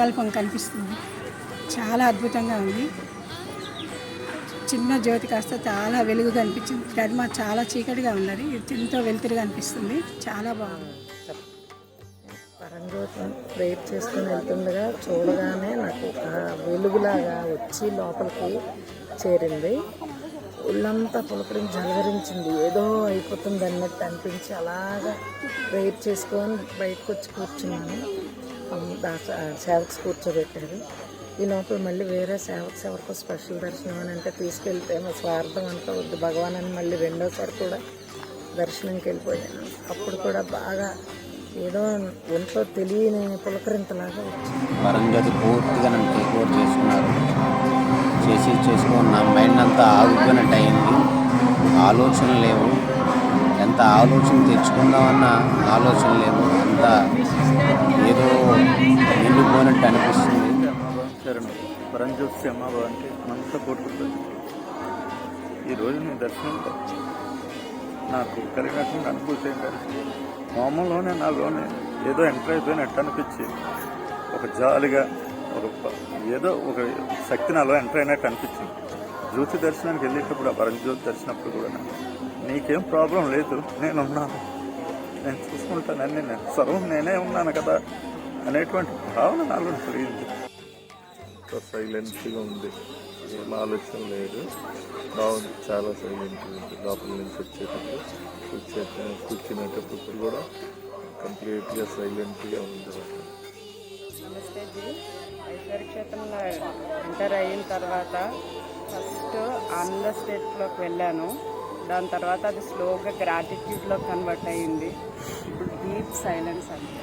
సంకల్పం కనిపిస్తుంది. చాలా అద్భుతంగా ఉంది. చిన్న జ్యోతి కాస్త చాలా వెలుగు కనిపించింది. గదిమ చాలా చీకటిగా ఉన్నది, ఎంతో వెలుతురుగా అనిపిస్తుంది. చాలా బాగుంది. పరంజ్యోతి ప్రేయర్ చేసుకుని వెళ్తుండగా చూడగానే నాకు ఒక వెలుగులాగా వచ్చి లోపలికి చేరింది. ఒళ్ళంతా పులకరించి జలవరించింది. ఏదో అయిపోతుంది అన్నట్టు అనిపించి అలాగా ప్రేయర్ చేసుకొని బయటకు వచ్చి కూర్చున్నాను. సేవక్స్ కూర్చోబెట్టారు. ఈ లోపల మళ్ళీ వేరే సేవక్స్ ఎవరికో స్పెషల్ దర్శనం అని అంటే తీసుకెళ్తే మా స్వార్థం అంతా వద్దు భగవాన్ అని మళ్ళీ రెండోసారి కూడా దర్శనంకి వెళ్ళిపోయాను. అప్పుడు కూడా బాగా ఏదో ఒంట్లో తెలియని పులకరింతలాగా వచ్చింది. పరంజ్యోతి పూర్తిగా నన్ను టేక్ ఓవర్ చేసుకున్నారు. చేసుకున్న మైండ్ అంతా ఆగిపోయినట్టు అయింది. ఆలోచన లేవు, ఎంత ఆలోచన తెచ్చుకుందామన్న ఆలోచన లేవు. అంత ఏదో నిండిపోయినట్టు అనిపిస్తుంది. పరంజ్యోతి అమ్మవారికి మనసులో కోరుకుంటుంది. ఈరోజు నీ దర్శనంలో నాకు కలిగినటువంటి అనుభూతి ఏంటంటే మామూలులోనే నాలోనే ఏదో ఎంటర్ అయిపోయినట్టు అనిపించి ఒక జాలిగా ఏదో ఒక శక్తి నాలో ఎంటర్ అయినట్టు అనిపించింది. జ్యోతి దర్శనానికి వెళ్ళేటప్పుడు ఆ పరంజ్యోతి దర్శనప్పుడు కూడా నీకేం ప్రాబ్లం లేదు, నేనున్నాను, నేను చూసుకుంటాను, అన్నీ నేను సర్వం నేనే ఉన్నాను కదా అనేటువంటి భావన నాలో కలిగింది. సైలెంట్గా ఉంది, ఏం ఆలోచన లేదు, బాగుంది, చాలా సైలెంట్గా ఉంది. లోపల నుంచి వచ్చేటప్పుడు కూర్చునేటప్పుడు కూడా కంప్లీట్గా సైలెంట్గా ఉంది. నమస్తే జీ. ఐశ్వర్య క్షేత్రంలో ఎంటర్ అయిన తర్వాత ఫస్ట్ ఆనంద స్టేట్లోకి వెళ్ళాను. దాని తర్వాత అది స్లోగా గ్రాటిట్యూడ్లో కన్వర్ట్ అయ్యింది. ఇప్పుడు డీప్ సైలెన్స్ అంటే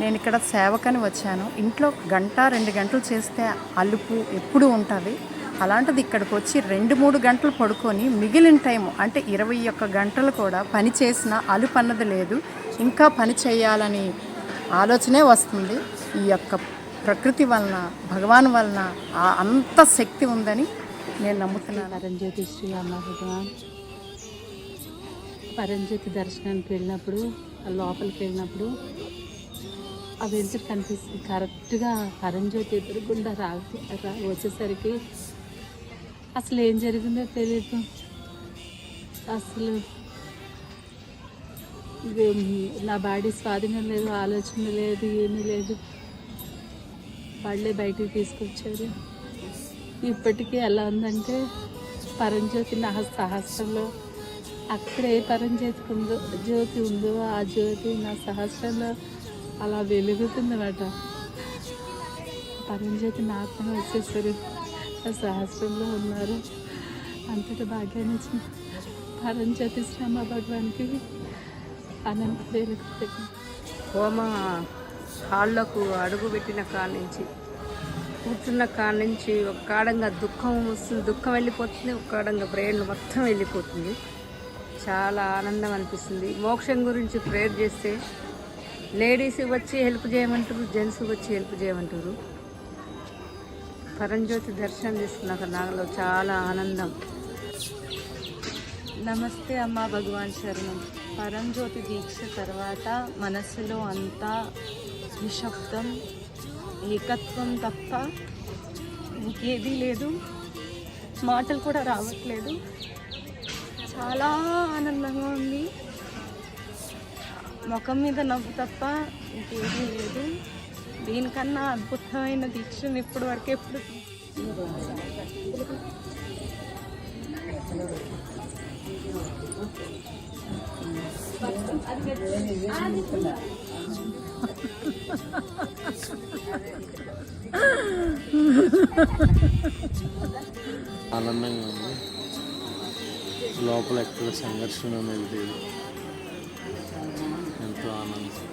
నేను ఇక్కడ సేవకని వచ్చాను. ఇంట్లో 1-2 గంటలు చేస్తే అలుపు ఎప్పుడు ఉంటుంది. అలాంటిది ఇక్కడికి వచ్చి 2-3 గంటలు పడుకొని మిగిలిన టైం అంటే 21 గంటలు కూడా పని చేసిన అలుపు అన్నది లేదు. ఇంకా పని చేయాలని ఆలోచనే వస్తుంది. ఈ యొక్క ప్రకృతి వలన భగవాన్ వలన అంత శక్తి ఉందని నేను నమ్ముతున్నాను. పరంజ్యోతి శ్రీ అమ్మ భగవాన్ పరంజ్యోతి దర్శనానికి వెళ్ళినప్పుడు లోపలికి వెళ్ళినప్పుడు ఆ వెలుతురు కనిపిస్తుంది. కరెక్ట్గా పరంజ్యోతి ఎదురుగుండా వచ్చేసరికి అసలు ఏం జరిగిందో తెలియదు. అసలు నా బాడీ స్వాధీనం లేదు, ఆలోచన లేదు, ఏమీ లేదు. వాళ్ళే బయటికి తీసుకొచ్చారు. ఇప్పటికీ ఎలా ఉందంటే పరంజ్యోతి నా సహస్రంలో అక్కడ ఏ పరంజ్యోతి ఉందో జ్యోతి ఉందో ఆ జ్యోతి నా సహస్రంలో అలా వెలుగుతుందన్నమాట. పరంజ్యోతి నాత్మ వచ్చేసరి ఆ సహస్రంలో ఉన్నారు. అంతటి భాగ్యాన్ని ఇచ్చిన పరంజ్యోతి శ్రమ భగవానికి అనంత వెలుగు. హోమ హాల్లోకి అడుగు పెట్టిన కాడ నుంచి కూర్చున్న కాడ నుంచి ఒక కాడంగా దుఃఖం వస్తుంది, దుఃఖం వెళ్ళిపోతుంది, ఒక కాడంగా బ్రెయిన్ మొత్తం వెళ్ళిపోతుంది. చాలా ఆనందం అనిపిస్తుంది. మోక్షం గురించి ప్రేయర్ చేస్తే లేడీస్ వచ్చి హెల్ప్ చేయమంటారు, జెంట్స్ వచ్చి హెల్ప్ చేయమంటారు. పరంజ్యోతి దర్శనం చేసుకున్నాక నాలో చాలా ఆనందం. నమస్తే అమ్మ భగవాన్ శరణం. పరంజ్యోతి దీక్ష తర్వాత మనస్సులో అంతా నిశ్శబ్దం, ఏకత్వం తప్ప ఇంకేదీ లేదు. మాటలు కూడా రావట్లేదు. చాలా ఆనందంగా ఉంది. ముఖం మీద నవ్వు తప్ప ఇంకేదీ లేదు. దీనికన్నా అద్భుతమైన దీక్షను ఇప్పటి వరకు ఎప్పుడు ఆనందంగా ఉంది. లోపల ఎక్కడ సంఘర్షణ అనేది లేదు. ఎంతో ఆనందం.